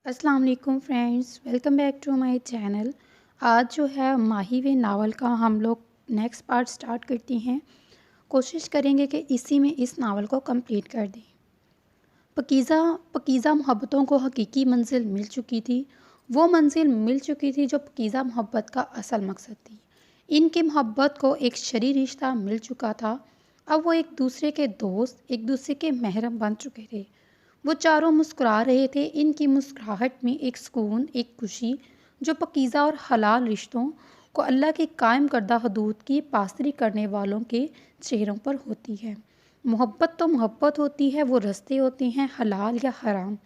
अस्सलाम वालेकुम friends, welcome back to my channel. आज जो है माही वे नावल का हम लोग नेक्स्ट पार्ट स्टार्ट करते हैं। कोशिश करेंगे कि इसी में इस नावल को कंप्लीट कर दें। पकीज़ा पकीज़ा मोहब्बतों को हकीकी मंजिल मिल चुकी थी। वो मंजिल मिल चुकी थी जो पकीज़ा मोहब्बत का असल मकसद थी। इनकी मोहब्बत को एक शरीर रिश्ता मिल चुका था। अब वो एक दूसरे के दोस्त, एक दूसरे के महरम बन चुके थे। वो चारों मुस्कुरा रहे थे। इनकी मुस्कुराहट में एक सुकून, एक खुशी जो पकीज़ा और हलाल रिश्तों को अल्लाह की कायम करदा हदूद की पासरी करने वालों के चेहरों पर होती है। मोहब्बत तो मोहब्बत होती है, वो रास्ते होते हैं हलाल या हराम।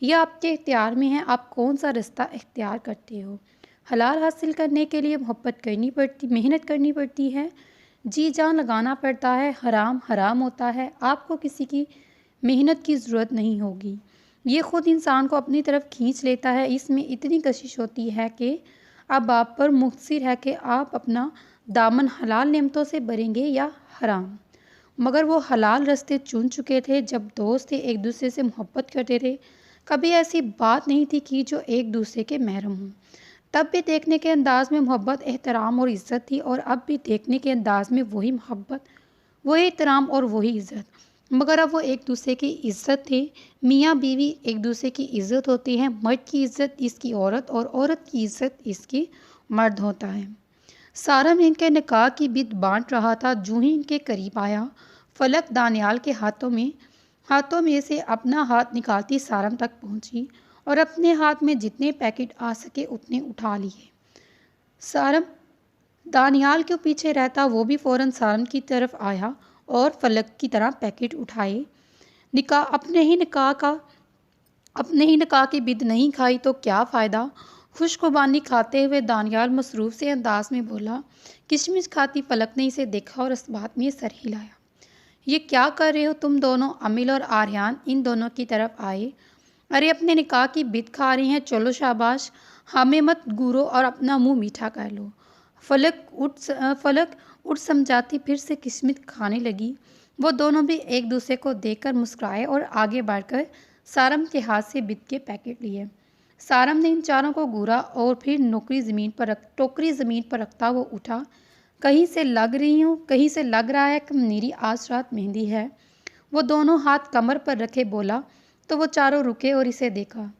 यह आपके इख्तियार में है, आप कौन सा रास्ता इख्तियार करते हो। हलाल हासिल करने के लिए मोहब्बत करनी पड़ती, मेहनत करनी पड़ती है, जी जान लगाना पड़ता है। हराम हराम होता है, आपको किसी की मेहनत की ज़रूरत नहीं होगी। ये ख़ुद इंसान को अपनी तरफ खींच लेता है। इसमें इतनी कशिश होती है कि अब आप पर मुक़स्सिर है कि आप अपना दामन हलाल नेमतों से भरेंगे या हराम। मगर वो हलाल रास्ते चुन चुके थे। जब दोस्त थे, एक दूसरे से मोहब्बत करते थे, कभी ऐसी बात नहीं थी कि जो एक दूसरे के महरम हों। तब भी देखने के अंदाज़ में मोहब्बत, एहतराम और इज़्ज़त थी, और अब भी देखने के अंदाज़ में वही मोहब्बत, वही एहतराम और वही इज़्ज़त। मगर अब वो एक दूसरे की इज़्ज़त थे। मियाँ बीवी एक दूसरे की इज़्ज़त होती है। मर्द की इज़्ज़त इसकी औरत, और औरत की इज़्ज़त इसकी मर्द होता है। सारम इनके निकाह की बिद बांट रहा था। जूं ही इनके करीब आया, फलक दानियाल के हाथों में से अपना हाथ निकालती सारम तक पहुंची और अपने हाथ में जितने पैकेट आ सके उतने उठा लिए। सारम दानियाल के पीछे रहता, वो भी फ़ौरन सारम की तरफ आया और फलक की तरह पैकेट उठाए। निकाह अपने ही निकाह की बिद नहीं खाई तो क्या फ़ायदा। खुशकुबानी खाते हुए दानियाल मसरूफ़ से अंदाज में बोला। किशमिश खाती फलक ने इसे देखा और इस बात में सर हिलाया। ये क्या कर रहे हो तुम दोनों। अमिल और आर्यान इन दोनों की तरफ आए। अरे अपने निकाह की बिद खा रही हैं, चलो शाबाश, हमें मत घूरो और अपना मुंह मीठा कर लो। फलक उठ समझाती फिर से किस्मत खाने लगी। वो दोनों भी एक दूसरे को देखकर मुस्कुराए और आगे बढ़कर सारम के हाथ से बिद के पैकेट लिए। सारम ने इन चारों को घूरा और फिर टोकरी ज़मीन पर रखता वो उठा। कहीं से लग रही हूँ, कहीं से लग रहा है कि मेरी आज रात मेहंदी है। वो दोनों हाथ कमर पर रखे बोला तो वो चारों रुके और इसे देखा।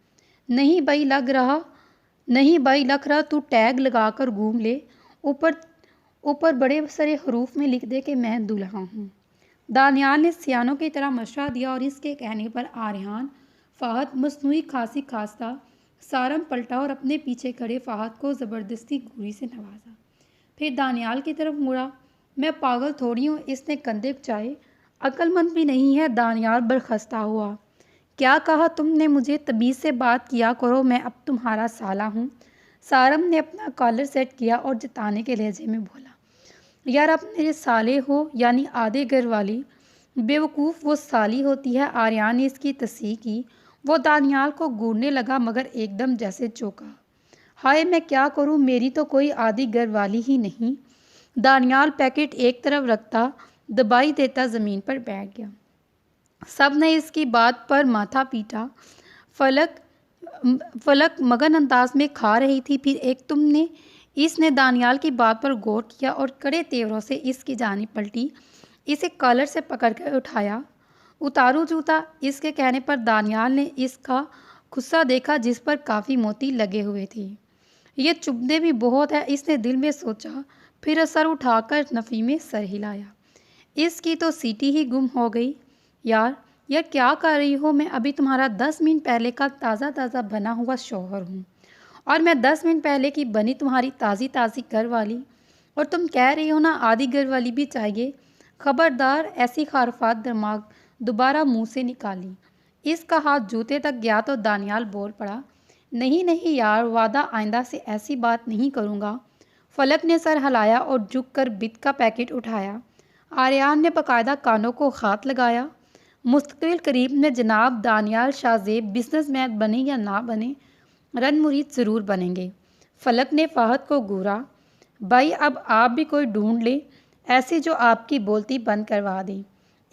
नहीं भाई लग रहा, तू टैग लगाकर घूम ले। ऊपर ऊपर बड़े सारे हरूफ में लिख दे कि मैं दुल्हा हूँ। दानियाल ने सियानों की तरह मशवरा दिया और इसके कहने पर आर्यान फ़ाहद मसनूई खांसी खांसता सारम पलटा और अपने पीछे खड़े फ़ाहद को ज़बरदस्ती घूरी से नवाजा। फिर दानियाल की तरफ मुड़ा। मैं पागल थोड़ी हूँ, इसने कंधे उचाए। अक्लमंद भी नहीं है। दानियाल बरखस्ता हुआ। क्या कहा तुमने। मुझे तमीज़ से बात किया करो, मैं अब तुम्हारा साला हूँ। सारम ने अपना कॉलर सेट किया और जताने के लहजे में बोला, यार आप मेरे साले हो, यानी आधे घर वाली। बेवकूफ़, वो साली होती है। आर्यान ने इसकी तस्दीक की। वो दानियाल को घूरने लगा मगर एकदम जैसे चौंका। हाय मैं क्या करूं, मेरी तो कोई आधी घर वाली ही नहीं। दानियाल पैकेट एक तरफ रखता दबाई देता ज़मीन पर बैठ गया। सब ने इसकी बात पर माथा पीटा। फलक फलक मगन अंदाज में खा रही थी। फिर एक तुमने इसने दानियाल की बात पर गौर किया और कड़े तेवरों से इसकी जानिब पलटी। इसे कॉलर से पकड़कर उठाया। उतारू जूता। इसके कहने पर दानियाल ने इसका खुस्सा देखा जिस पर काफ़ी मोती लगे हुए थे। ये चुभने भी बहुत है, इसने दिल में सोचा। फिर सर उठाकर नफ़ी में सर हिलाया। इसकी तो सीटी ही गुम हो गई। यार क्या कर रही हो। मैं अभी तुम्हारा 10 मिनट पहले का ताज़ा बना हुआ शौहर हूँ, और मैं 10 मिनट पहले की बनी तुम्हारी ताज़ी घर वाली, और तुम कह रही हो ना आधी घर वाली भी चाहिए। खबरदार, ऐसी खारफात दिमाग दोबारा मुंह से निकाली। इसका हाथ जूते तक गया तो दानियाल बोल पड़ा, नहीं यार, वादा आइंदा से ऐसी बात नहीं करूँगा। फलक ने सर हिलाया और झुककर बिद का पैकेट उठाया। आर्यान ने बाकायदा कानों को हाथ लगाया। मुस्तकिल करीब में जनाब दानियाल शाहजेब बिजनेसमैन बने या ना बने, रन मुरीद ज़रूर बनेंगे। फलक ने फ़ाहद को घूरा। भाई अब आप भी कोई ढूंढ ले, ऐसी जो आपकी बोलती बंद करवा दे।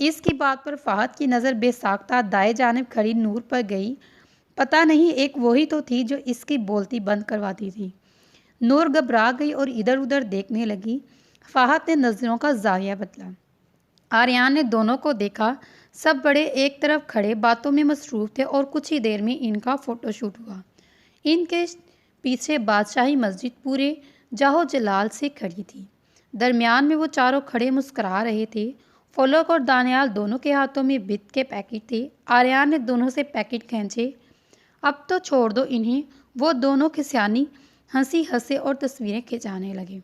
इसकी बात पर फ़ाहद की नज़र बेसाख्ता दाएं जानिब खड़ी नूर पर गई। पता नहीं एक वही तो थी जो इसकी बोलती बंद करवाती थी। नूर घबरा गई और इधर उधर देखने लगी। फ़ाहद ने नज़रों का जाविया बदला। आर्यान ने दोनों को देखा। सब बड़े एक तरफ खड़े बातों में मसरूफ़ थे और कुछ ही देर में इनका फ़ोटोशूट हुआ। इनके पीछे बादशाही मस्जिद पूरे जाहो जलाल से खड़ी थी। दरमियान में वो चारों खड़े मुस्करा रहे थे। फलक और दानियाल दोनों के हाथों में बिस्किट के पैकेट थे। आर्यान ने दोनों से पैकेट खींचे। अब तो छोड़ दो इन्हें। वो दोनों खिसियानी हंसी हंसे और तस्वीरें खिंचाने लगे।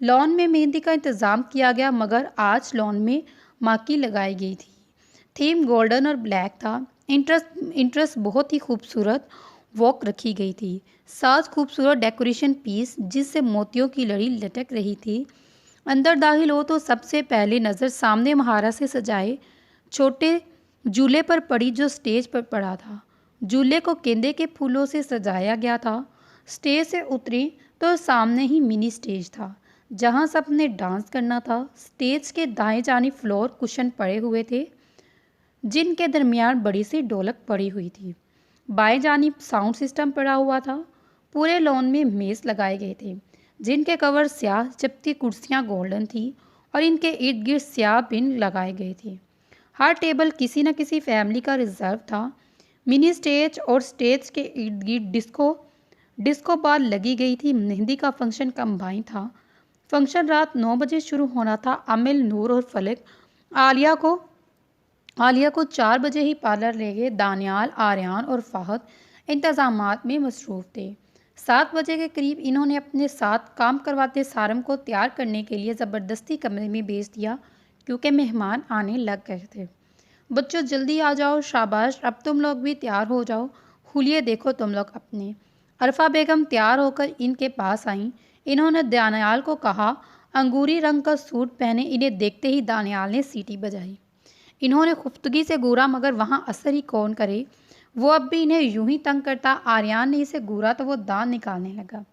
लॉन में मेहंदी का इंतज़ाम किया गया, मगर आज लॉन में माकी लगाई गई थी। थीम गोल्डन और ब्लैक था। इंट्रेस्ट बहुत ही खूबसूरत वॉक रखी गई थी। साथ खूबसूरत डेकोरेशन पीस जिससे मोतियों की लड़ी लटक रही थी। अंदर दाखिल हो तो सबसे पहले नज़र सामने महारा से सजाए छोटे झूले पर पड़ी जो स्टेज पर पड़ा था। झूले को गेंदे के फूलों से सजाया गया था। स्टेज से उतरी तो सामने ही मिनी स्टेज था जहां सबने डांस करना था। स्टेज के दाएं जानिब फ्लोर कुशन पड़े हुए थे जिनके दरमियान बड़ी सी ढोलक पड़ी हुई थी। बाएं जानिब साउंड सिस्टम पड़ा हुआ था। पूरे लॉन में मेज़ लगाए गए थे जिनके कवर स्याह जबकि कुर्सियां गोल्डन थी और इनके इर्द गिर्द स्याह पिन लगाए गए थे। हर टेबल किसी न किसी फैमिली का रिजर्व था। मिनी स्टेज और स्टेज के इर्द गिर्द डिस्को बार लगी गई थी। मेहंदी का फंक्शन कंबाइन था। फंक्शन रात 9 बजे शुरू होना था। अमिल, नूर और फलक आलिया को 4 बजे ही पार्लर ले गए। दानियाल, आर्यान और फ़ाहद इंतज़ामात में मसरूफ़ थे। 7 बजे के करीब इन्होंने अपने साथ काम करवाते सारम को तैयार करने के लिए ज़बरदस्ती कमरे में भेज दिया क्योंकि मेहमान आने लग गए थे। बच्चों जल्दी आ जाओ, शाबाश, अब तुम लोग भी तैयार हो जाओ। हुलिये देखो तुम लोग अपने। अरफा बेगम तैयार होकर इनके पास आईं। इन्होंने दानियाल को कहा। अंगूरी रंग का सूट पहने इन्हें देखते ही दानियाल ने सीटी बजाई। इन्होंने खुफ्तगी से घूरा मगर वहाँ असर ही कौन करे। वो अब भी इन्हें यूं ही तंग करता। आर्यान ने इसे घूरा तो वो दांत निकालने लगा।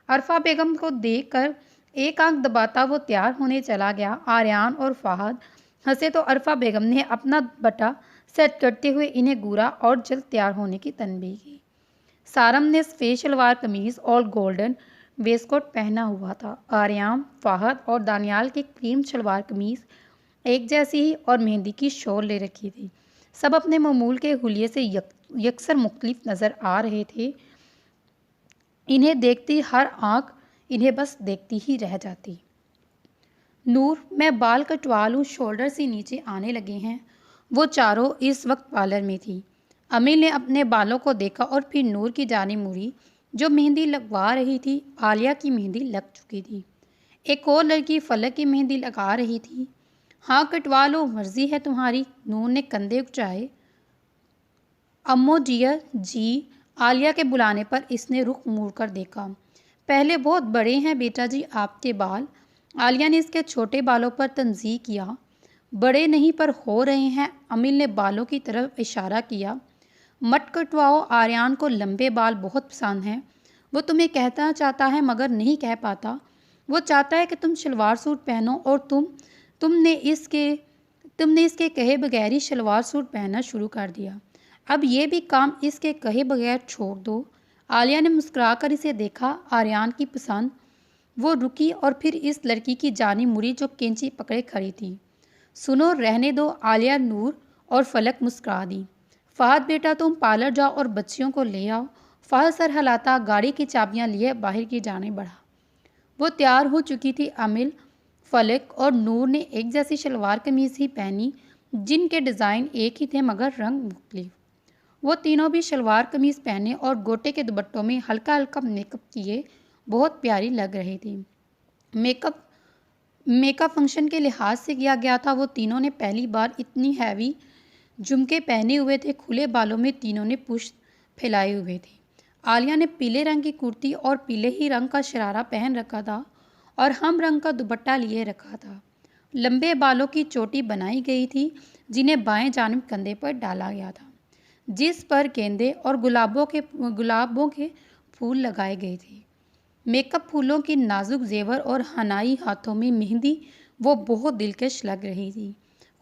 अरफा बेगम को देखकर एक आंख दबाता वो तैयार होने चला गया। आर्यान और फ़ाहद हंसे तो अरफा बेगम ने अपना बटा सेट करते हुए इन्हें घूरा और जल्द तैयार होने की तनबीह की। सारम ने सफ़ेद शलवार कमीज़ और गोल्डन वेस्टकोट पहना हुआ था। आर्यान, फ़ाहद और दानियाल की क्रीम शलवार कमीज़ एक जैसी ही और मेहंदी की शॉल ले रखी थी। सब अपने मामूल के हुलिये से यकसर मुख्तलिफ नज़र आ रहे थे। इन्हें देखती हर आँख इन्हें बस देखती ही रह जाती। नूर, मैं बाल कटवा लूँ, शोल्डर से नीचे आने लगे हैं। वो चारों इस वक्त पार्लर में थी। अमीर ने अपने बालों को देखा और फिर नूर की जानिब मुड़ी जो मेहंदी लगवा रही थी। आलिया की मेहंदी लग चुकी थी। एक और लड़की फलक की मेहंदी लगा रही थी। हाँ कटवा लो, मर्जी है तुम्हारी। नूर ने कंधे उचाए। अम्मो डियर जी। आलिया के बुलाने पर इसने रुख मोड़कर देखा। पहले बहुत बड़े हैं बेटा जी आपके बाल। आलिया ने इसके छोटे बालों पर तंज़ीह किया। बड़े नहीं पर हो रहे हैं। अमिल ने बालों की तरफ इशारा किया। मत कटवाओ, आर्यान को लंबे बाल बहुत पसंद हैं। वो तुम्हें कहना चाहता है मगर नहीं कह पाता। वो चाहता है कि तुम शलवार सूट पहनो और तुमने इसके कहे बगैर ही शलवार सूट पहनना शुरू कर दिया। अब ये भी काम इसके कहे बगैर छोड़ दो। आलिया ने मुस्कुराकर इसे देखा। आर्यान की पसंद। वो रुकी और फिर इस लड़की की जानिब मुड़ी जो कैंची पकड़े खड़ी थी। सुनो, रहने दो। आलिया, नूर और फलक मुस्कुरा दी। फ़ाहद बेटा तुम पार्लर जाओ और बच्चियों को ले आओ। फ़ाहद सर हिलाता गाड़ी की चाबियां लिए बाहर की जाने बढ़ा। वो तैयार हो चुकी थी। अमिल, फलक और नूर ने एक जैसी शलवार कमीज़ ही पहनी जिनके डिज़ाइन एक ही थे मगर रंग मुख्तलिफ। वो तीनों भी शलवार कमीज़ पहने और गोटे के दुपट्टों में हल्का हल्का मेकअप किए बहुत प्यारी लग रही थी। मेकअप फंक्शन के लिहाज से किया गया था। वो तीनों ने पहली बार इतनी हैवी झुमके पहने हुए थे। खुले बालों में तीनों ने पुष्प फैलाए हुए थे। आलिया ने पीले रंग की कुर्ती और पीले ही रंग का शरारा पहन रखा था और हम रंग का दुपट्टा लिए रखा था। लंबे बालों की चोटी बनाई गई थी जिन्हें बाएं जानिब कंधे पर डाला गया था जिस पर गेंदे और गुलाबों के फूल लगाए गए थे। मेकअप, फूलों की नाजुक जेवर और हनाई हाथों में मेहंदी वो बहुत दिलकश लग रही थी।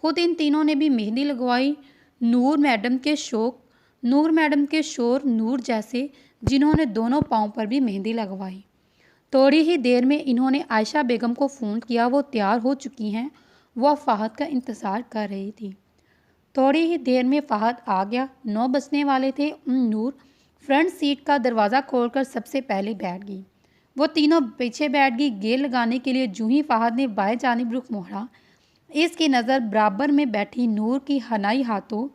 खुद इन तीनों ने भी मेहंदी लगवाई। नूर मैडम के शौक नूर मैडम के शोर नूर जैसे, जिन्होंने दोनों पाँव पर भी मेहंदी लगवाई। थोड़ी ही देर में इन्होंने आयशा बेगम को फ़ोन किया। वो तैयार हो चुकी हैं। वह फ़हद का इंतज़ार कर रही थी। थोड़ी ही देर में फ़हद आ गया। 9 बजने वाले थे। नूर फ्रंट सीट का दरवाज़ा खोलकर सबसे पहले बैठ गई। वो तीनों पीछे बैठ गई। गेयर लगाने के लिए जूं ही फ़हद ने बाएं जानिब रुख मोड़ा, इसकी नज़र बराबर में बैठी नूर की हनाई हाथों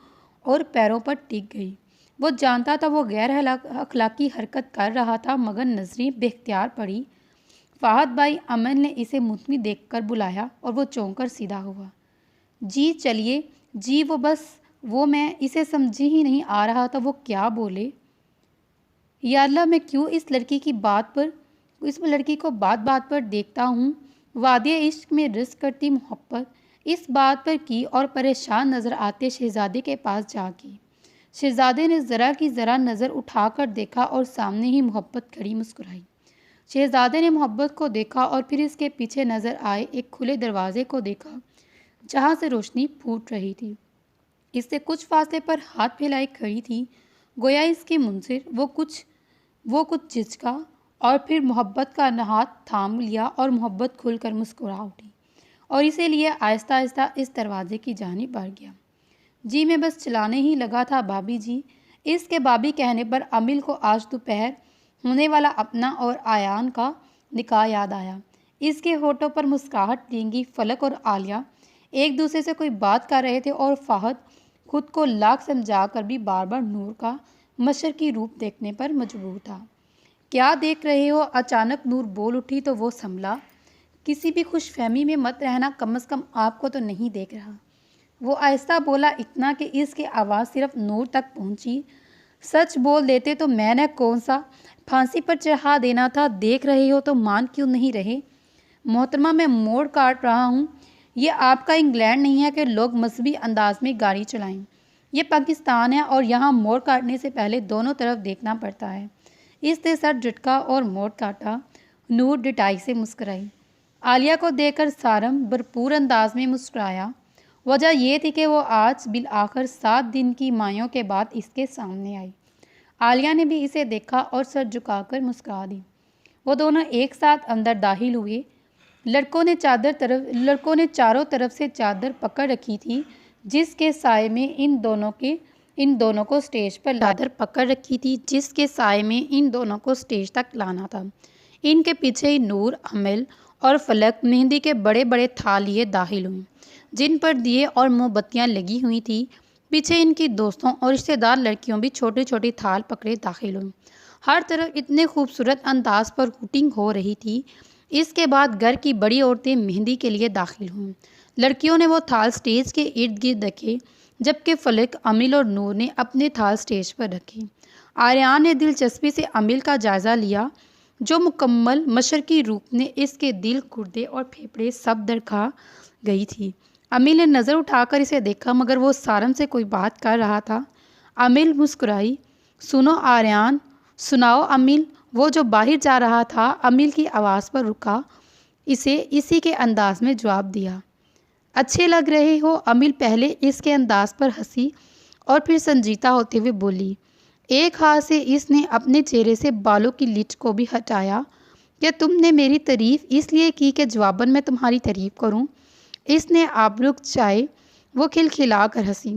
और पैरों पर टिक गई। वो जानता था वो गैर अखलाकी हरकत कर रहा था, मगर नज़रें बेख्तियार पड़ी। फ़हद भाई, अमन ने इसे मुतमी देखकर बुलाया और वो चौंक कर सीधा हुआ। जी चलिए जी। वो मैं इसे समझी ही नहीं आ रहा था वो क्या बोले। या अल्लाह, मैं क्यों इस लड़की को बात बात पर देखता हूँ। वादिया इश्क में रिस्क करती मोहब्बत इस बात पर की और परेशान नज़र आते शहज़ादे के पास जा की। शहज़ादे ने ज़रा की ज़रा नज़र उठाकर देखा और सामने ही मोहब्बत खड़ी मुस्कुराई। शहज़ादे ने मोहब्बत को देखा और फिर इसके पीछे नज़र आए एक खुले दरवाजे को देखा, जहाँ से रोशनी फूट रही थी। इससे कुछ फासले पर हाथ फैलाए खड़ी थी, गोया इसके मुंसिर। वो कुछ झिझका और फिर मोहब्बत का हाथ थाम लिया और मोहब्बत खुलकर मुस्कुरा उठी और इसे लिए आहिस्ता आहिस्ता इस दरवाजे की जानिब बढ़ गया। जी मैं बस चलाने ही लगा था भाभी जी। इसके भाभी कहने पर अमिल को आज दोपहर होने वाला अपना और आयान का निकाह याद आया। इसके होठों पर मुस्कुराहट रेंगी। फलक और आलिया एक दूसरे से कोई बात कर रहे थे और फ़हद खुद को लाख समझाकर भी बार बार नूर का मशरकी रूप देखने पर मजबूर था। क्या देख रहे हो? अचानक नूर बोल उठी तो वो संभला। किसी भी खुशफहमी में मत रहना, कम से कम आपको तो नहीं देख रहा। वो आहिस्ता बोला, इतना कि इसकी आवाज़ सिर्फ नूर तक पहुंची। सच बोल देते तो मैंने कौन सा फांसी पर चढ़ा देना था। देख रहे हो तो मान क्यों नहीं रहे? मोहतरमा, मैं मोड़ काट रहा हूँ। ये आपका इंग्लैंड नहीं है कि लोग मजहबी अंदाज में गाड़ी चलाएं। ये पाकिस्तान है और यहाँ मोड़ काटने से पहले दोनों तरफ देखना पड़ता है। इसने सर झटका और मोड़ काटा। नूर डिटाई से मुस्कुराई। आलिया को देखकर सारम भरपूर अंदाज में मुस्कुराया। वजह यह थी कि वो आज बिल आखिर 7 दिन की मायों के बाद इसके सामने आई। आलिया ने भी इसे देखा और सर झुकाकर मुस्कुरा दी। वो दोनों एक साथ अंदर दाखिल हुए। लड़कों ने चारों तरफ से चादर पकड़ रखी थी, जिसके साए में इन दोनों को स्टेज पर तक लाना था। इनके पीछे ही नूर, अमल और फलक मेहंदी के बड़े बड़े थाल लिए दाखिल हुए, जिन पर दिए और मोमबत्तियां लगी हुई थी। पीछे इनकी दोस्तों और रिश्तेदार लड़कियों भी छोटी छोटी थाल पकड़े दाखिल हुई। हर तरफ इतने खूबसूरत अंदाज पर हुटिंग हो रही थी। इसके बाद घर की बड़ी औरतें मेहंदी के लिए दाखिल हुईं। लड़कियों ने वो थाल स्टेज के इर्द गिर्द रखे, जबकि फलक, अमिल और नूर ने अपने थाल स्टेज पर रखे। आर्यान ने दिलचस्पी से अमिल का जायज़ा लिया, जो मुकम्मल मशरकी रूप ने इसके दिल, गुर्दे और फेफड़े सब दरखा गई थी। अमिल ने नज़र उठाकर इसे देखा, मगर वो सारम से कोई बात कर रहा था। अमिल मुस्कुराई। सुनो आर्यान। सुनाओ अमिल। वो जो बाहर जा रहा था अमिल की आवाज़ पर रुका। इसे इसी के अंदाज में जवाब दिया। अच्छे लग रहे हो। अमिल पहले इसके अंदाज पर हंसी और फिर संजीदा होते हुए बोली। एक हाथ से इसने अपने चेहरे से बालों की लिट को भी हटाया। क्या तुमने मेरी तारीफ़ इसलिए की कि जवाबन मैं तुम्हारी तारीफ़ करूं? इसने आबरूक चाहे। वो खिलखिला कर हंसी।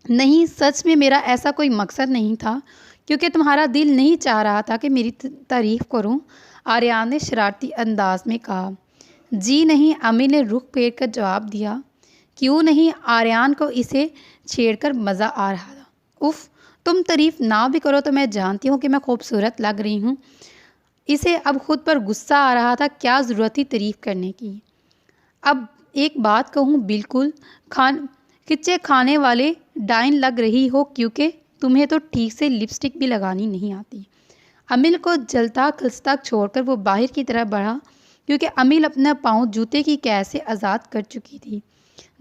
नहीं, सच में मेरा ऐसा कोई मकसद नहीं था, क्योंकि तुम्हारा दिल नहीं चाह रहा था कि मेरी तारीफ़ करूं। आर्यान ने शरारती अंदाज में कहा। जी नहीं, अमिल ने रुख फेर कर जवाब दिया। क्यों नहीं? आर्यान को इसे छेड़कर मज़ा आ रहा था। उफ़, तुम तारीफ़ ना भी करो तो मैं जानती हूँ कि मैं खूबसूरत लग रही हूँ। इसे अब खुद पर गुस्सा आ रहा था। क्या ज़रूरत थी तारीफ़ करने की? अब एक बात कहूँ, बिल्कुल खिच्चे खाने वाले डाइन लग रही हो, क्योंकि तुम्हें तो ठीक से लिपस्टिक भी लगानी नहीं आती। अमिल को जलता खलसता छोड़कर वो बाहर की तरफ बढ़ा, क्योंकि अमिल अपना पाँव जूते की कैद से आज़ाद कर चुकी थी।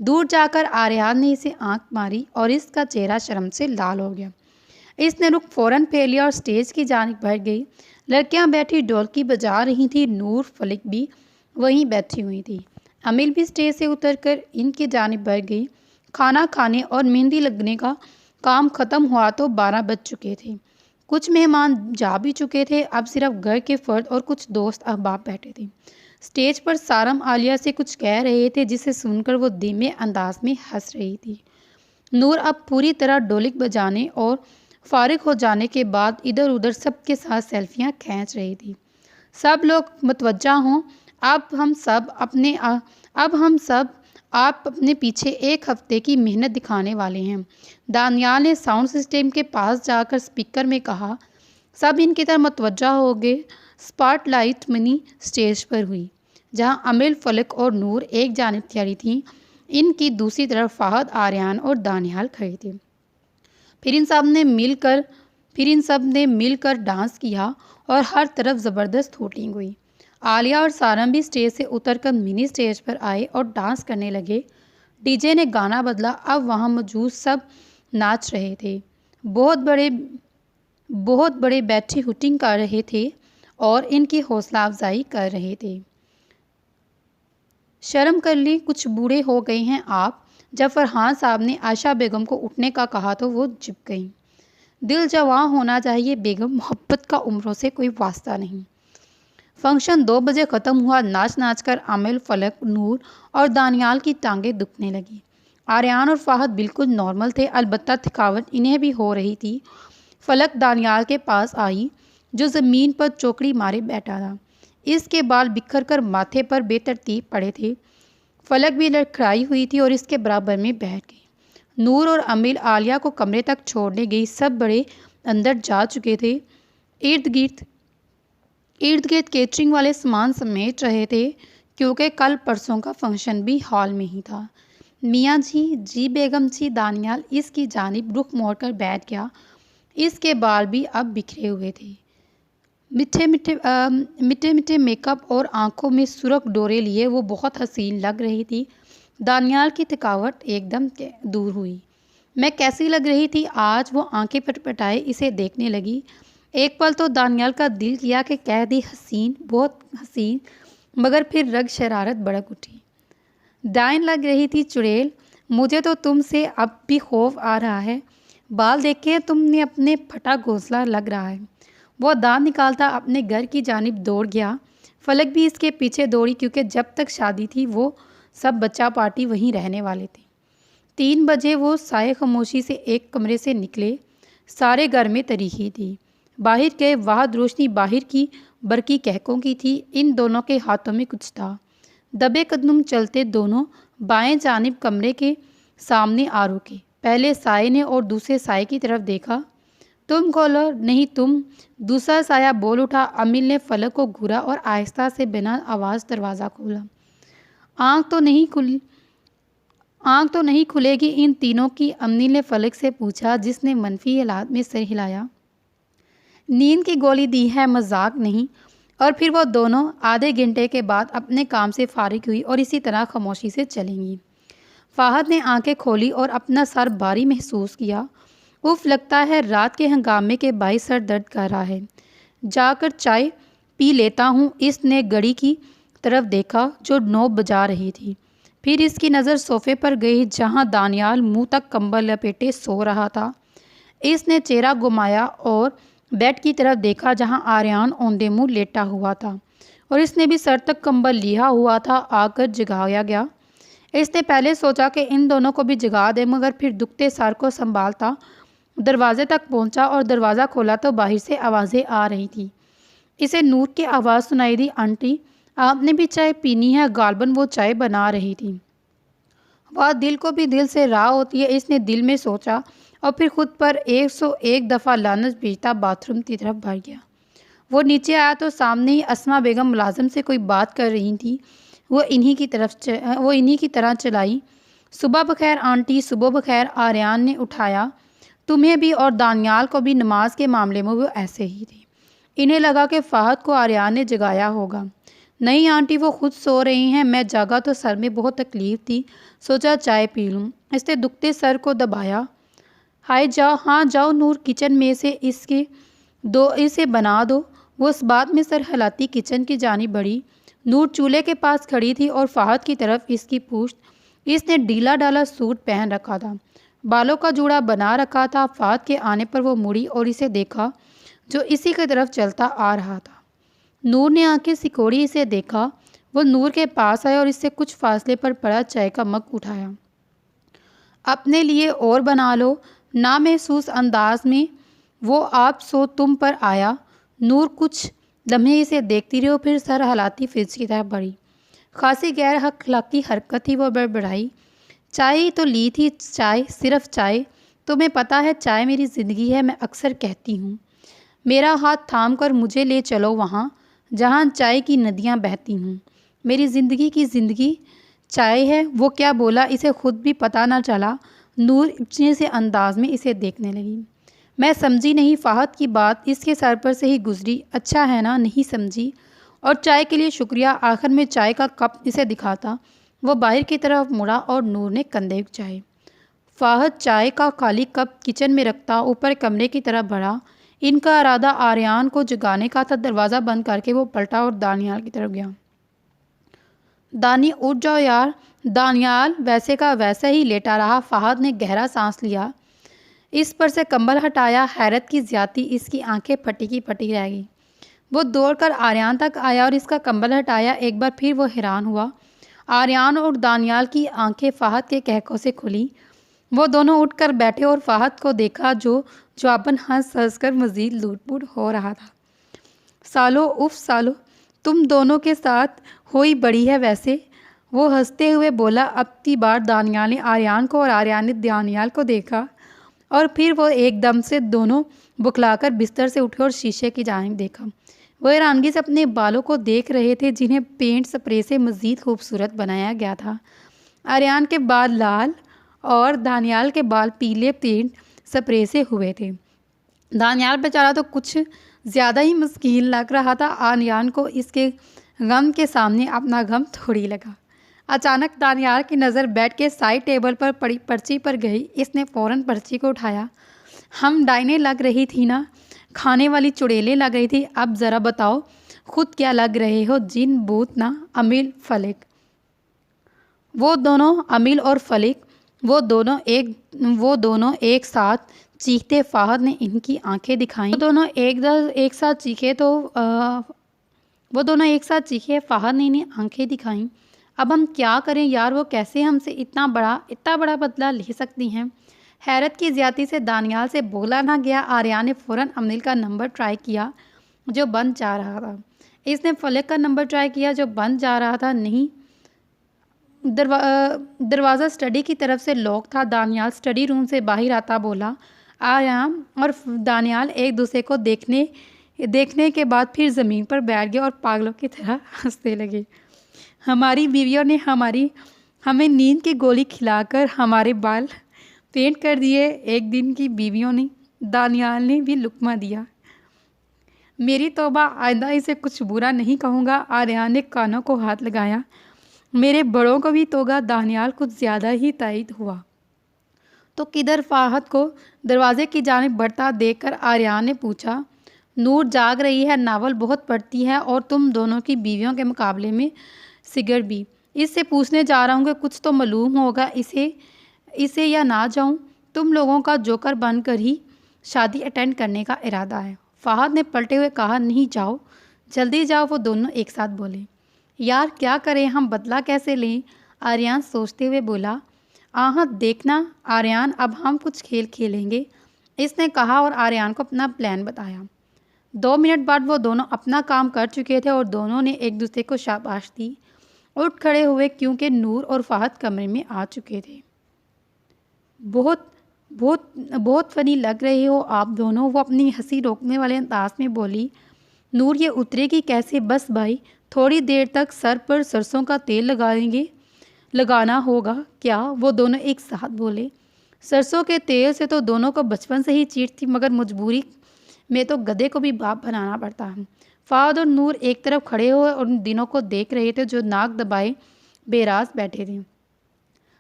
दूर जाकर आर्यान ने इसे आंख मारी और इसका चेहरा शर्म से लाल हो गया। इसने रुख फ़ौरन फेर लिया और स्टेज की जानिब बढ़ गई। लड़कियां बैठी ढोलकी बजा रही थी। नूर, फलक भी वहीं बैठी हुई थी। अमिल भी स्टेज से उतरकर इनकी जानिब बढ़ गई। खाना खाने और मेहंदी लगने का काम ख़त्म हुआ तो 12 बज चुके थे। कुछ मेहमान जा भी चुके थे, अब सिर्फ घर के फ़र्द और कुछ दोस्त अहबाब बैठे थे। स्टेज पर सारम आलिया से कुछ कह रहे थे, जिसे सुनकर वो धीमे अंदाज में हंस रही थी। नूर अब पूरी तरह ढोलक बजाने और फारिग हो जाने के बाद इधर उधर सबके साथ सेल्फियां खींच रही थी। सब लोग मुतवज्जा हों, अब हम सब अपने अब हम सब आप अपने पीछे एक हफ्ते की मेहनत दिखाने वाले हैं। दानियाल ने साउंड सिस्टम के पास जाकर स्पीकर में कहा। सब इनकी तरफ मुतवज्जा हो गए। स्पॉटलाइट मनी स्टेज पर हुई, जहां अमिल, फलक और नूर एक जानिब खड़ी थीं। इनकी दूसरी तरफ फ़हद, आर्यान और दानियाल खड़े थे। फिर इन सब ने मिलकर डांस किया और हर तरफ ज़बरदस्त हूटिंग हुई। आलिया और सारम भी स्टेज से उतरकर मिनी स्टेज पर आए और डांस करने लगे। डीजे ने गाना बदला। अब वहाँ मौजूद सब नाच रहे थे। बहुत बड़े बैठे हूटिंग कर रहे थे और इनकी हौसला अफजाई कर रहे थे। शर्म कर ली, कुछ बूढ़े हो गए हैं आप। जब फरहान साहब ने आयशा बेगम को उठने का कहा तो वो झुक गईं। दिल जवां होना चाहिए बेगम, मोहब्बत का उम्रों से कोई वास्ता नहीं। फंक्शन 2 बजे ख़त्म हुआ। नाच नाच कर आमिल, फलक, नूर और दानियाल की टांगें दुखने लगी। आर्यान और फ़हद बिल्कुल नॉर्मल थे, अलबत्ता थकावट इन्हें भी हो रही थी। फलक दानियाल के पास आई, जो ज़मीन पर चौकड़ी मारे बैठा था। इसके बाल बिखर कर माथे पर बेतरतीब पड़े थे। फलक भी लड़खड़ाई हुई थी और इसके बराबर में बैठ गई। नूर और अमिल आलिया को कमरे तक छोड़ने गई। सब बड़े अंदर जा चुके थे। इर्द गिर्द केटरिंग वाले सामान समेट रहे थे, क्योंकि कल परसों का फंक्शन भी हॉल में ही था। मियाँ जी बेगम जी, दानियाल इसकी जानिब रुख मोड़कर बैठ गया। इसके बाल भी अब बिखरे हुए थे। मिट्टे मेकअप और आंखों में सुर्ख डोरे लिए वो बहुत हसीन लग रही थी। दानियाल की थकावट एकदम दूर हुई। मैं कैसी लग रही थी आज? वो आंखें पटपटाए इसे देखने लगी। एक पल तो दानियाल का दिल किया कि कह दी हसीन, बहुत हसीन, मगर फिर रग शरारत भड़क उठी। डाइन लग रही थी चुड़ैल, मुझे तो तुमसे अब भी खौफ आ रहा है। बाल देख के तुमने अपने फटा घोंसला लग रहा है। वो दांत निकालता अपने घर की जानिब दौड़ गया। फलक भी इसके पीछे दौड़ी, क्योंकि जब तक शादी थी वो सब बच्चा पार्टी वहीं रहने वाले थे। 3 बजे वो साए खामोशी से एक कमरे से निकले। सारे घर में तरीखी थी। बाहर के वाहद रोशनी बाहर की बरकी कहकों की थी। इन दोनों के हाथों में कुछ था। दबे कदम चलते दोनों बाएं जानिब कमरे के सामने आ रुके। पहले साए ने और दूसरे साए की तरफ देखा। तुम खोलो, नहीं तुम, दूसरा साया बोल उठा। अमिल ने फलक को घूरा और आहिस्ता से बिना आवाज़ दरवाज़ा खोला। आँख तो नहीं खुलेगी इन तीनों की, अमिल ने फलक से पूछा, जिसने मनफी हालात में सिर हिलाया। नींद की गोली दी है, मजाक नहीं। और फिर वो दोनों आधे घंटे के बाद अपने काम से फारिग हुई और इसी तरह खामोशी से चलेंगी। फ़हद ने आंखें खोली और अपना सर भारी महसूस किया। उफ, लगता है रात के हंगामे के बाईस सर दर्द कर रहा है। जाकर चाय पी लेता हूँ। इसने घड़ी की तरफ देखा जो 9 बजा रही थी। फिर इसकी नज़र सोफ़े पर गई, जहाँ दानियाल मुंह तक कंबल लपेटे सो रहा था। इसने चेहरा घुमाया और बेड की तरफ देखा, जहाँ आर्यान औंधे मुँह लेटा हुआ था और इसने भी सर तक कंबल लिया हुआ था। आकर जगाया गया। इसने पहले सोचा कि इन दोनों को भी जगा दे, मगर फिर दुखते सर को संभालता दरवाजे तक पहुंचा और दरवाज़ा खोला तो बाहर से आवाज़ें आ रही थी। इसे नूर की आवाज़ सुनाई दी, आंटी आपने भी चाय पीनी है? गालबन वो चाय बना रही थी। वह दिल को भी दिल से राह होती है, इसने दिल में सोचा और फिर खुद पर 101 दफ़ा लानत भेजता बाथरूम की तरफ भर गया। वो नीचे आया तो सामने ही अस्मा बेगम मुलाजिम से कोई बात कर रही थी। वो इन्हीं की तरह चलाई। सुबह बखैर आंटी, सुबह बखैर। आर्यान ने उठाया। तुम्हें भी और दानियाल को भी। नमाज के मामले में वो ऐसे ही थे। इन्हें लगा कि फ़हद को आर्यान ने जगाया होगा। नहीं आंटी, वो खुद सो रही हैं। मैं जागा तो सर में बहुत तकलीफ़ थी, सोचा चाय पी लूँ। इसने दुखते सर को दबाया। हाय जाओ, हाँ जाओ नूर, किचन में से इसे बना दो। वो इस बात में सर हिलाती किचन की जानिब बढ़ी। नूर चूल्हे के पास खड़ी थी और फ़हद की तरफ इसकी पूछ। इसने ढीला डाला सूट पहन रखा था। बालों का जूड़ा बना रखा था। फ़ाहद के आने पर वो मुड़ी और इसे देखा जो इसी की तरफ चलता आ रहा था। नूर ने आंखें सिकोड़ी इसे देखा। वो नूर के पास आया और इससे कुछ फासले पर पड़ा चाय का मग उठाया। अपने लिए और बना लो। ना महसूस अंदाज में वो आप सो तुम पर आया। नूर कुछ लम्हे इसे देखती रही और फिर सर हिलाती फ्रिज की तरफ बढ़ी। खासी गैर अखलाकी हरकत थी। वो बड़बड़ाई, चाय ही तो ली थी, चाय, सिर्फ चाय। तुम्हें पता है चाय मेरी ज़िंदगी है। मैं अक्सर कहती हूँ मेरा हाथ थाम कर मुझे ले चलो वहाँ जहाँ चाय की नदियाँ बहती हूँ। मेरी ज़िंदगी की ज़िंदगी चाय है। वो क्या बोला इसे खुद भी पता न चला। नूर इतने से अंदाज में इसे देखने लगी। मैं समझी नहीं, फ़ाहद की बात इसके सर पर से ही गुजरी। अच्छा है ना, नहीं समझी। और चाय के लिए शुक्रिया। आखिर में चाय का कप इसे दिखाता वो बाहर की तरफ मुड़ा और नूर ने कंधे उठाए। फ़ाहद चाय का खाली कप किचन में रखता ऊपर कमरे की तरफ बढ़ा। इनका इरादा आर्यान को जगाने का था। दरवाज़ा बंद करके वो पलटा और दानियाल की तरफ गया। दानी उठ जाओ यार। दानियाल वैसे का वैसा ही लेटा रहा। फ़ाहद ने गहरा सांस लिया, इस पर से कंबल हटाया। हैरत की ज्यादती इसकी आंखें फटी की फटी रह गई। वो दौड़कर आर्यान तक आया और इसका कंबल हटाया। एक बार फिर वो हैरान हुआ। आर्यान और दानियाल की आंखें फ़ाहद के कहकों से खुली। वो दोनों उठकर बैठे और फ़ाहद को देखा जो जवाबन हंस हंस कर मज़ीद लूट-पुट हो रहा था। सालो, उफ सालो, तुम दोनों के साथ हुई बड़ी है वैसे। वो हंसते हुए बोला। अब की बार दानियाल ने आर्यान को और आर्यान ने दानियाल को देखा और फिर वो एकदम से दोनों बुखलाकर बिस्तर से उठे और शीशे की जानिब देखा। वो हैरानगी से अपने बालों को देख रहे थे जिन्हें पेंट स्प्रे से मज़ीद खूबसूरत बनाया गया था। आर्यान के बाल लाल और दानियाल के बाल पीले पेंट स्प्रे से हुए थे। दानियाल बेचारा तो कुछ ज़्यादा ही मस्कीन लग रहा था। आर्यान को इसके गम के सामने अपना गम थोड़ी लगा। अचानक दानियाल की नज़र बेड के साइड टेबल पर पड़ी पर्ची पर गई। इसने फ़ौरन पर्ची को उठाया। हम डाइने लग रही थी ना, खाने वाली चुड़ैलें लग रही थी। अब ज़रा बताओ खुद क्या लग रहे हो? जिन, भूत ना? अमील, फलिक। वो दोनों, अमील और फलिक, वो दोनों एक साथ चीखते। फ़ाहद ने इनकी आंखें दिखाईं। एक साथ चीखे तो वो दोनों एक साथ चीखे। फ़ाहद ने इन्हें आंखें दिखाईं। अब हम क्या करें यार? वो कैसे हमसे इतना बड़ा बदला ले सकती हैं? हैरत की ज्यादती से दानियाल से बोला ना गया। आर्या ने फ़ौरन अमील का नंबर ट्राई किया जो बंद जा रहा था। इसने फलिक का नंबर ट्राई किया जो बंद जा रहा था। नहीं, दरवाज़ा स्टडी की तरफ से लॉक था। दानियाल स्टडी रूम से बाहर आता बोला। आर्यान और दानियाल एक दूसरे को देखने के बाद फिर ज़मीन पर बैठ गए और पागलों की तरह हंसने लगे। हमारी बीवियों ने हमें नींद की गोली खिलाकर हमारे बाल पेंट कर दिए। एक दिन की बीवियों ने, दानियाल ने भी लुकमा दिया। मेरी तौबा, आइंदा इसे कुछ बुरा नहीं कहूँगा। आर्यान ने कानों को हाथ लगाया। मेरे बड़ों को भी तोगा। दानियाल कुछ ज़्यादा ही तायद हुआ। तो किधर? फ़ाहद को दरवाजे की जानिब बढ़ता देखकर आर्यान ने पूछा। नूर जाग रही है, नावल बहुत पढ़ती है और तुम दोनों की बीवियों के मुकाबले में सिगर भी। इससे पूछने जा रहा हूँ कि कुछ तो मालूम होगा इसे या ना जाऊँ? तुम लोगों का जोकर बनकर ही शादी अटेंड करने का इरादा है। फ़ाहद ने पलटे हुए कहा। नहीं, जाओ, जल्दी जाओ। वो दोनों एक साथ बोले। यार क्या करें, हम बदला कैसे लें? आर्यान सोचते हुए बोला। हाँ देखना आर्यान, अब हम कुछ खेल खेलेंगे, इसने कहा और आर्यान को अपना प्लान बताया। 2 मिनट बाद वो दोनों अपना काम कर चुके थे और दोनों ने एक दूसरे को शाबाश दी। उठ खड़े हुए क्योंकि नूर और फ़ाहद कमरे में आ चुके थे। बहुत बहुत बहुत फ़नी लग रहे हो आप दोनों, वो अपनी हंसी रोकने वाले अंदाज में बोली। नूर, ये उतरेगी कैसे? बस भाई, थोड़ी देर तक सर पर सरसों का तेल लगाना होगा क्या? वो दोनों एक साथ बोले। सरसों के तेल से तो दोनों को बचपन से ही चीड़ थी, मगर मजबूरी में तो गधे को भी बाप बनाना पड़ता है। फ़ाहद और नूर एक तरफ खड़े हुए और उन दिनों को देख रहे थे जो नाक दबाए बेराज बैठे थे।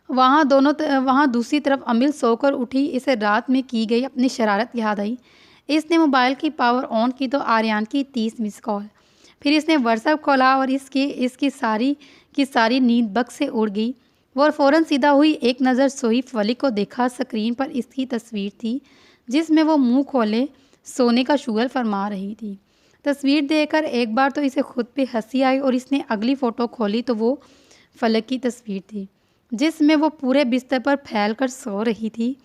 वहाँ दूसरी तरफ अमील सोकर उठी। इसे रात में की गई अपनी शरारत याद आई। इसने मोबाइल की पावर ऑन की तो आर्यान की 30 मिस कॉल। फिर इसने व्हाट्सएप खोला और इसकी सारी नींद बक से उड़ गई। वो फ़ौरन सीधा हुई, एक नज़र सोई फलिक को देखा। स्क्रीन पर इसकी तस्वीर थी जिसमें वो मुंह खोले सोने का शुगर फरमा रही थी। तस्वीर देखकर एक बार तो इसे खुद पे हंसी आई और इसने अगली फ़ोटो खोली तो वो फलक की तस्वीर थी जिसमें वो पूरे बिस्तर पर फैल कर सो रही थी।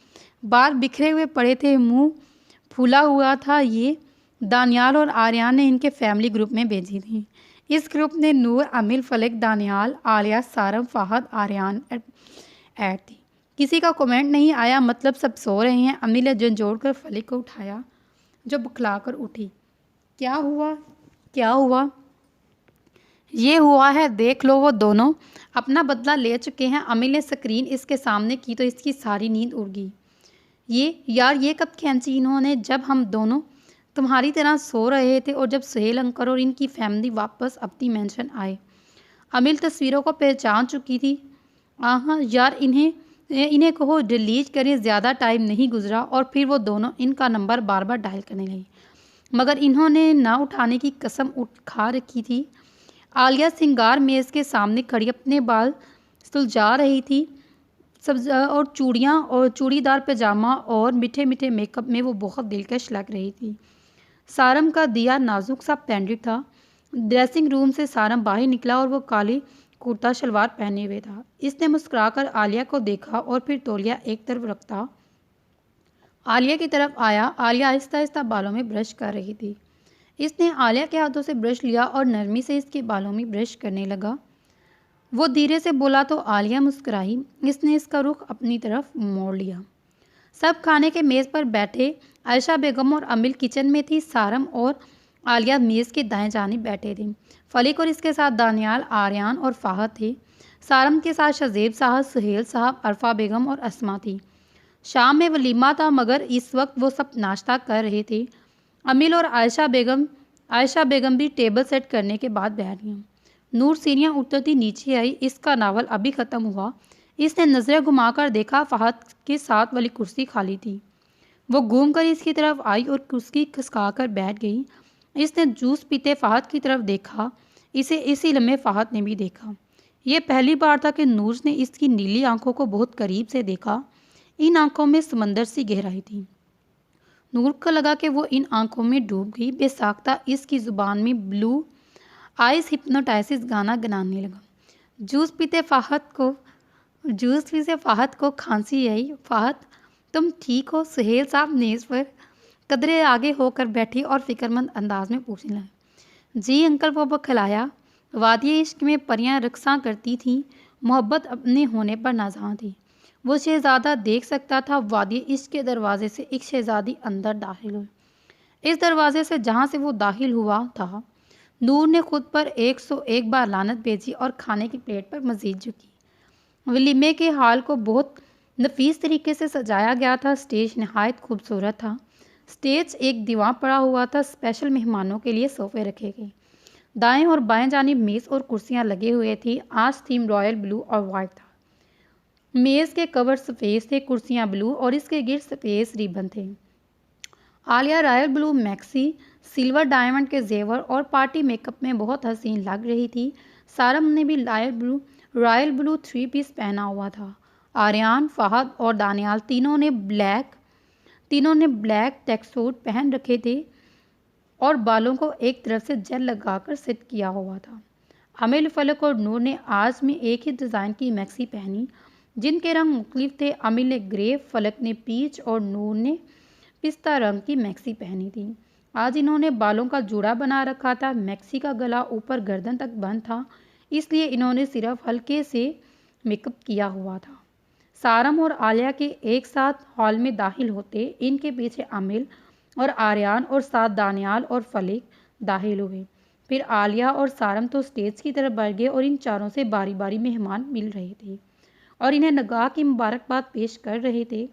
बाल बिखरे हुए पड़े थे, मुंह फूला हुआ था। ये दानियाल और आर्यन ने इनके फैमिली ग्रुप में भेजी थी। इस ग्रुप ने नूर, अमिल, फलक, दानियाल, आलिया, सारम, फाहद, आर्यन ऐड थी। किसी का कमेंट नहीं आया, मतलब सब सो रहे हैं। अमिल ने झंझोड़ कर फलक को उठाया जो बुखलाकर उठी। क्या हुआ? क्या हुआ? ये हुआ है, देख लो, वो दोनों अपना बदला ले चुके हैं। अमिल ने स्क्रीन इसके सामने की तो इसकी सारी नींद उड़ गई। ये कब खींची इन्होंने? जब हम दोनों तुम्हारी तरह सो रहे थे और जब सुहेल अंकल और इनकी फैमिली वापस अपनी मेंशन आए। अमिल तस्वीरों को पहचान चुकी थी। हाँ यार, इन्हें इन्हें कहो डिलीट करें, ज़्यादा टाइम नहीं गुजरा और फिर वो दोनों इनका नंबर बार बार डायल करने लगी, मगर इन्होंने ना उठाने की कसम खा रखी थी। आलिया सिंगार मेज़ के सामने खड़ी अपने बाल सुलझा रही थी। सब और चूड़ियाँ और चूड़ीदार पैजामा और मीठे मीठे मेकअप में वो बहुत दिलकश लग रही थी। सारम का दिया नाजुक सा पेंडेंट था। ड्रेसिंग रूम से सारम बाहर निकला और वो काली कुर्ता शलवार पहने हुए था। इसने मुस्कुराकर आलिया को देखा और फिर तौलिया एक तरफ रखता आलिया की तरफ आया। आलिया आहिस्ता आहिस्ता बालों में ब्रश कर रही थी। इसने आलिया के हाथों से ब्रश लिया और नरमी से इसके बालों में ब्रश करने लगा। वो धीरे से बोला तो आलिया मुस्कुराई। इसने इसका रुख अपनी तरफ मोड़ लिया। सब खाने के मेज़ पर बैठे। आयशा बेगम और अमिल किचन में थी। सारम और आलिया मेज़ के दाएं जानिब बैठे थे। फलीक और इसके साथ दानियाल, आर्यन और फाहद थे। सारम के साथ शज़ेब साहब, सुहेल साहब, अरफा बेगम और अस्मा थी। शाम में वलीमा था मगर इस वक्त वो सब नाश्ता कर रहे थे। अमिल और आयशा बेगम भी टेबल सेट करने के बाद बैठ गई। नूर सीढ़ियाँ उतरती नीचे आई। इसका नावल अभी ख़त्म हुआ। इसने नज़रें घुमाकर देखा, फहद के साथ वाली कुर्सी खाली थी। वो घूमकर इसकी तरफ आई और कुर्सी खिसकाकर बैठ गई। इसने जूस पीते फहद की तरफ देखा। इसे इसी लम्हे फहद ने भी देखा। ये पहली बार था कि नूर ने इसकी नीली आंखों को बहुत करीब से देखा। इन आंखों में समंदर सी गहराई थी। नूर को लगा कि वो इन आंखों में डूब गई। बेसाख्ता इसकी ज़ुबान में ब्लू आइस हिप्नोटाइसिस गाना गनाने लगा। जूस पीते फ़ाहद को खांसी आई। फ़ाहद, तुम ठीक हो? सुहेल साहब मेज़ पर कदरे आगे होकर बैठी और फिक्रमंद अंदाज में पूछने लगे। जी अंकल, वो बखलाया। वादिये इश्क में परियां रक्सां करती थीं। मोहब्बत अपने होने पर नाज़ां थी। वो शहज़ादा देख सकता था। वादिये इश्क के दरवाजे से एक शहज़ादी अंदर दाखिल हुई। इस दरवाजे से जहाँ से वो दाखिल हुआ था, नूर ने खुद पर 101 बार लानत भेजी और खाने की प्लेट पर मज़ीद झुकी। वलीमे के हाल को बहुत नफीस तरीके से सजाया गया था। स्टेज नहायत खूबसूरत था। स्टेज एक दीवान पड़ा हुआ था। स्पेशल मेहमानों के लिए सोफ़े रखे गए। दाएं और बाएं जानिब मेज़ और कुर्सियां लगे हुए थी। आज थीम रॉयल ब्लू और वाइट था। मेज़ के कवर सफ़ेद थे, कुर्सियां ब्लू और इसके गिर्द सफ़ेद रिबन थे। Alia royal blue maxi, silver diamond के जेवर और पार्टी मेकअप में बहुत हसीन लग रही थी। सारम ने भी रॉयल ब्लू 3 पीस पहना हुआ था। आर्यन, फहद और दानियाल तीनों ने ब्लैक टैक्सूट पहन रखे थे और बालों को एक तरफ से जेल लगाकर सेट किया हुआ था। अमिल, फलक और नूर ने आज में एक ही डिज़ाइन की मैक्सी पहनी जिनके रंग मुख्तलिफ थे। अमिल ने ग्रे, फलक ने पीच और नूर ने पिस्ता रंग की मैक्सी पहनी थी। आज इन्होंने बालों का जूड़ा बना रखा था। मैक्सी का गला ऊपर गर्दन तक बंद था, इसलिए इन्होंने सिर्फ हल्के से मेकअप किया हुआ था। सारम और आलिया के एक साथ हॉल में दाखिल होते इनके पीछे अमिल और आर्यन और साथ दानियाल और फलीक दाखिल हुए। फिर आलिया और सारम तो स्टेज की तरफ बढ़ गए और इन चारों से बारी बारी मेहमान मिल रहे थे और इन्हें नगाह की मुबारकबाद पेश कर रहे थे।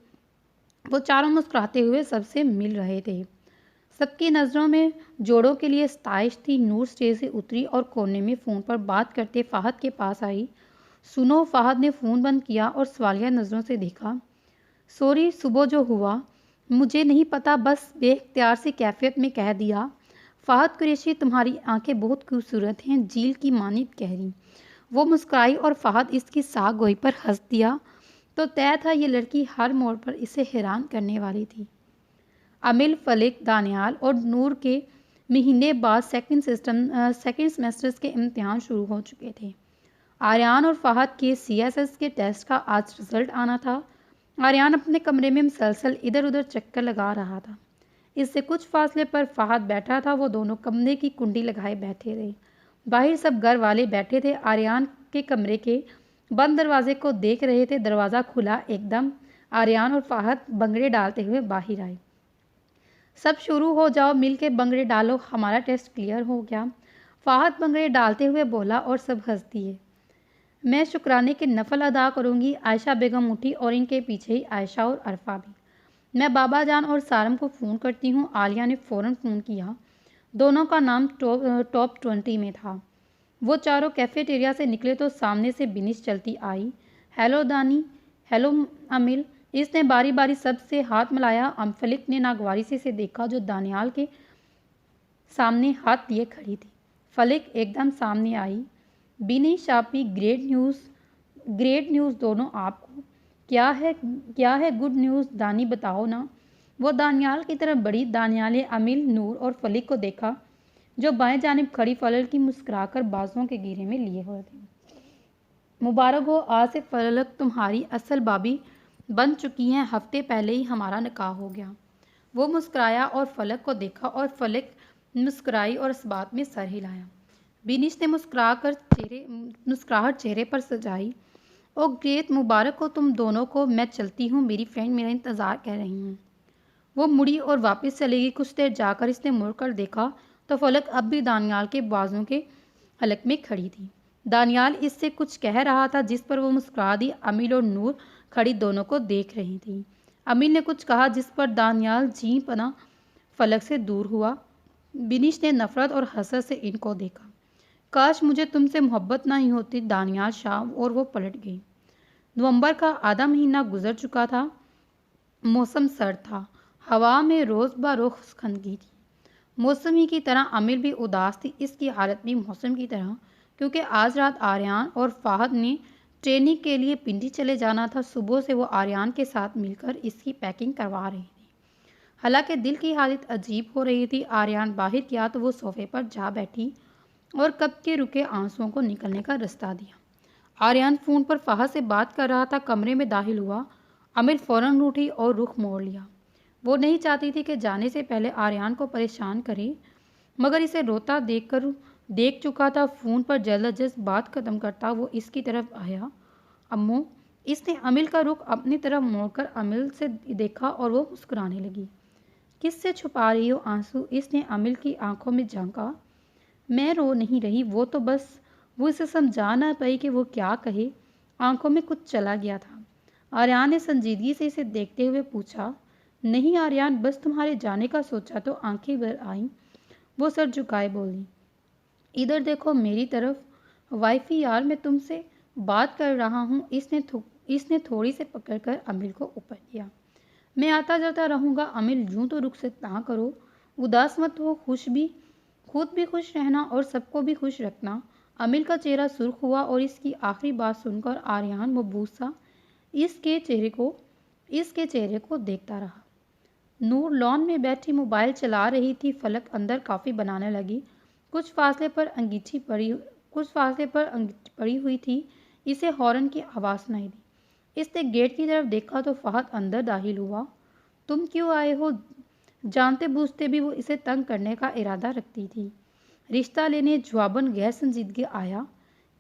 वो चारों मुस्कुराते हुए सबसे मिल रहे थे। सबकी नज़रों में जोड़ों के लिए सताइश थी। नूर स्टेज से उतरी और कोने में फ़ोन पर बात करते फ़ाहद के पास आई। सुनो, फ़ाहद ने फ़ोन बंद किया और सवालिया नज़रों से देखा। सॉरी, सुबह जो हुआ मुझे नहीं पता, बस बेख्तियार से कैफियत में कह दिया। फ़ाहद कुरैशी, तुम्हारी आंखें बहुत खूबसूरत हैं, झील की मानित गहरी। वो मुस्कुराई और फ़हद इसकी साख गोई पर हंस दिया। तो तय था ये लड़की हर मोड़ पर इसे हैरान करने वाली थी। अमिल, फलिक, दानियाल और नूर के महीने बाद सेकंड सेमेस्टर्स के इम्तिहान शुरू हो चुके थे। आर्यान और फ़हद के सीएसएस के टेस्ट का आज रिजल्ट आना था। आर्यान अपने कमरे में मुसलसल इधर उधर चक्कर लगा रहा था। इससे कुछ फासले पर फ़हद बैठा था। वो दोनों कमरे की कुंडी लगाए बैठे रहे। बाहर सब घर वाले बैठे थे। आर्यान के कमरे के बंद दरवाजे को देख रहे थे। दरवाज़ा खुला एकदम। आर्यान और फ़हद बंगड़े डालते हुए बाहर आए। सब शुरू हो जाओ, मिल के बंगड़े डालो, हमारा टेस्ट क्लियर हो गया। फ़हद बंगड़े डालते हुए बोला और सब हंस दिए। मैं शुक्राने के नफल अदा करूंगी। आयशा बेगम उठी और इनके पीछे ही आयशा और अरफा भी। मैं बाबा जान और सारम को फ़ोन करती हूँ। आलिया ने फ़ौरन फ़ोन किया। दोनों का नाम टॉप 20 में था। वो चारों कैफेटेरिया से निकले तो सामने से बिनिश चलती आई। हेलो दानी, हेलो अमिल। इसने बारी बारी सबसे हाथ मिलाया। फलिक ने नागवारी से इसे देखा जो दानियाल के सामने हाथ लिए खड़ी थी। फलिक एकदम सामने आई। बिनिश शापी, ग्रेट न्यूज़ दोनों आपको। क्या है गुड न्यूज़ दानी, बताओ ना। वो दानियाल की तरफ बढ़ी। दानियाल ने अमिल, नूर और फलिक को देखा जो बाएं जानिब खड़ी फलक की मुस्कुराकर बाजुओं के घेरे में लिए हुए थे। मुबारक हो, आज से फलक तुम्हारी असल भाभी बन चुकी हैं। हफ्ते पहले ही हमारा निकाह हो गया। वो मुस्कुराया और फलक को देखा और फलक मुस्कुराई और इस बात में सर हिलाया। बिनिश ने मुस्कुराहट चेहरे पर सजाई। ओ ग्रेट, मुबारक हो तुम दोनों को। मैं चलती हूँ, मेरी फ्रेंड मेरा इंतज़ार कर रही हूँ। वो मुड़ी और वापस चली गई। कुछ देर जाकर इसने मुड़कर देखा तो फलक अब भी दानियाल के बाजुओं के हलक में खड़ी थी। दानियाल इससे कुछ कह रहा था जिस पर वो मुस्कुरा दी। अमील और नूर खड़ी दोनों को देख रही थी। अमील ने कुछ कहा जिस पर दानियाल जी पना फलक से दूर हुआ। बिनिश ने नफरत और हसरत से इनको देखा। काश मुझे तुमसे मोहब्बत नहीं होती दानियाल शाह। और वो पलट गई। नवंबर का आधा महीना गुजर चुका था। मौसम सर्द था। हवा में रोज़ ब रोज़ खनगी थी। मौसमी की तरह अमीर भी उदास थी। इसकी हालत भी मौसम की तरह, क्योंकि आज रात आर्यान और फ़हद ने ट्रेनिंग के लिए पिंडी चले जाना था। सुबह से वो आर्यान के साथ मिलकर इसकी पैकिंग करवा रही थी। हालांकि दिल की हालत अजीब हो रही थी। आर्यान बाहर किया तो वो सोफे पर जा बैठी और कब के रुके आंसुओं को निकलने का रास्ता दिया। आर्यान फ़ोन पर फ़हद से बात कर रहा था। कमरे में दाखिल हुआ। अमीर फ़ौरन उठी और रुख मोड़ लिया। वो नहीं चाहती थी कि जाने से पहले आर्यान को परेशान करे, मगर इसे रोता देख चुका था। फ़ोन पर जल्द बात ख़त्म करता वो इसकी तरफ आया। अम्मू। इसने अमिल का रुख अपनी तरफ मोड़कर अमिल से देखा और वो मुस्कुराने लगी। किससे छुपा रही हो आंसू? इसने अमिल की आंखों में झांका। मैं रो नहीं रही, वो इसे समझा ना पाई कि वो क्या कहे। आंखों में कुछ चला गया था। आर्यान ने संजीदगी से इसे देखते हुए पूछा। नहीं आर्यान, बस तुम्हारे जाने का सोचा तो आंखें भर आईं। वो सर झुकाए बोली। इधर देखो मेरी तरफ। वाइफी यार, मैं तुमसे बात कर रहा हूँ। इसने थोड़ी से पकड़कर अमिल को ऊपर लिया। मैं आता जाता रहूँगा अमिल, यूँ तो रुख से ना करो। उदास मत हो, खुद भी खुश रहना और सबको भी खुश रखना। अमिल का चेहरा सुर्ख हुआ और इसकी आखिरी बात सुनकर आर्यान मबहूत सा इसके चेहरे को देखता रहा। नूर लॉन में बैठी मोबाइल चला रही थी। फलक अंदर कॉफ़ी बनाने लगी। कुछ फासले पर अंगीठी पड़ी हुई थी। इसे हॉर्न की आवाज़ सुनाई दी। इसने गेट की तरफ देखा तो फ़हद अंदर दाखिल हुआ। तुम क्यों आए हो? जानते बूझते भी वो इसे तंग करने का इरादा रखती थी। रिश्ता लेने जवाबन गैर संजीदगी आया।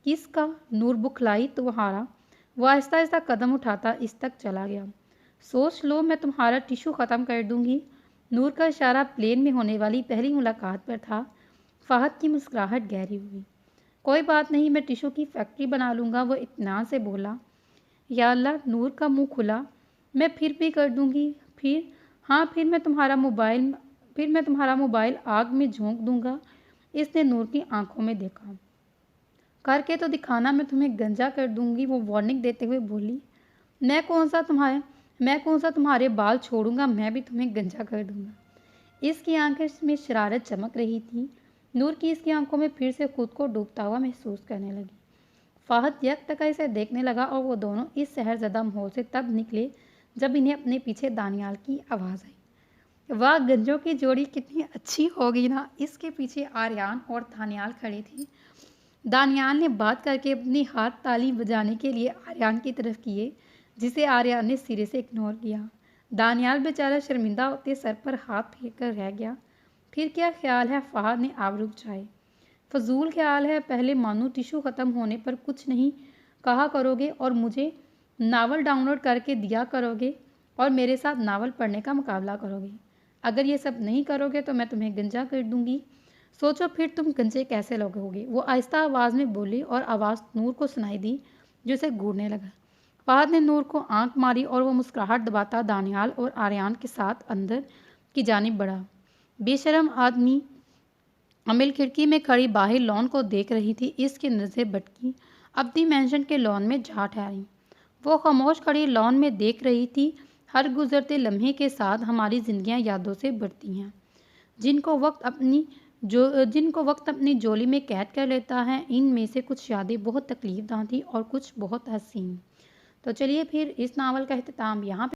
किसका? नूर बुखलाई। तुम्हारा। वो आहिस्ता आहिस्ता कदम उठाता इस तक चला गया। सोच लो, मैं तुम्हारा टिश्यू ख़त्म कर दूंगी। नूर का इशारा प्लेन में होने वाली पहली मुलाकात पर था। फ़हद की मुस्कुराहट गहरी हुई। कोई बात नहीं, मैं टिश्यू की फैक्ट्री बना लूँगा। वो इत्मीनान से बोला। या अल्लाह, नूर का मुंह खुला। मैं फिर भी कर दूंगी। फिर मैं तुम्हारा मोबाइल आग में झोंक दूंगा। इसने नूर की आंखों में देखा। करके तो दिखाना, मैं तुम्हें गंजा कर दूंगी। वो वार्निंग देते हुए बोली। मैं कौन सा तुम्हारे बाल छोड़ूंगा? मैं भी तुम्हें गंजा कर दूंगा। इसकी आंखें में शरारत चमक रही थी। नूर की इसकी आंखों में फिर से खुद को डूबता हुआ महसूस करने लगी। फ़ाहद यकतका इसे देखने लगा और वो दोनों इस शहरज़दा माहौल से तब निकले जब इन्हें अपने पीछे दानियाल की आवाज़ आई। वाह, गंजों की जोड़ी कितनी अच्छी होगी ना। इसके पीछे आर्यान और दानियाल खड़े थे। दानियाल ने बात करके अपनी हाथ ताली बजाने के लिए आर्यान की तरफ किए, जिसे आर्यान ने सिरे से इग्नोर किया। दानियाल बेचारा शर्मिंदा होते सर पर हाथ फेर कर रह गया। फिर क्या ख्याल है? फ़ाहद ने आबरू जाए। फजूल ख्याल है। पहले मानो टिशू ख़त्म होने पर कुछ नहीं कहा करोगे और मुझे नावल डाउनलोड करके दिया करोगे और मेरे साथ नावल पढ़ने का मुकाबला करोगे। अगर ये सब नहीं करोगे तो मैं तुम्हें गंजा कर दूंगी। सोचो फिर तुम गंजे कैसे लगोगे। वो आहिस्ता आवाज़ में बोली और आवाज़ नूर को सुनाई दी, जो उसे घूरने लगा। फ़ाहद ने नूर को आंख मारी और वो मुस्कुराहट दबाता दानियाल और आर्यान के साथ अंदर की जानिब बढ़ा। बेशरम आदमी। अमिल खिड़की में खड़ी बाहर लॉन को देख रही थी। इसकी नज़रें भटकी अपनी मैंशन के लॉन में जा ठहरी। वो खामोश खड़ी लॉन में देख रही थी। हर गुजरते लम्हे के साथ हमारी ज़िंदगियां यादों से बढ़ती हैं, जिनको वक्त अपनी जोली में कैद कर लेता है। इनमें से कुछ यादें बहुत तकलीफ़दा थी और कुछ बहुत हसीन। तो चलिए फिर इस नावल का अख्ताम यहाँ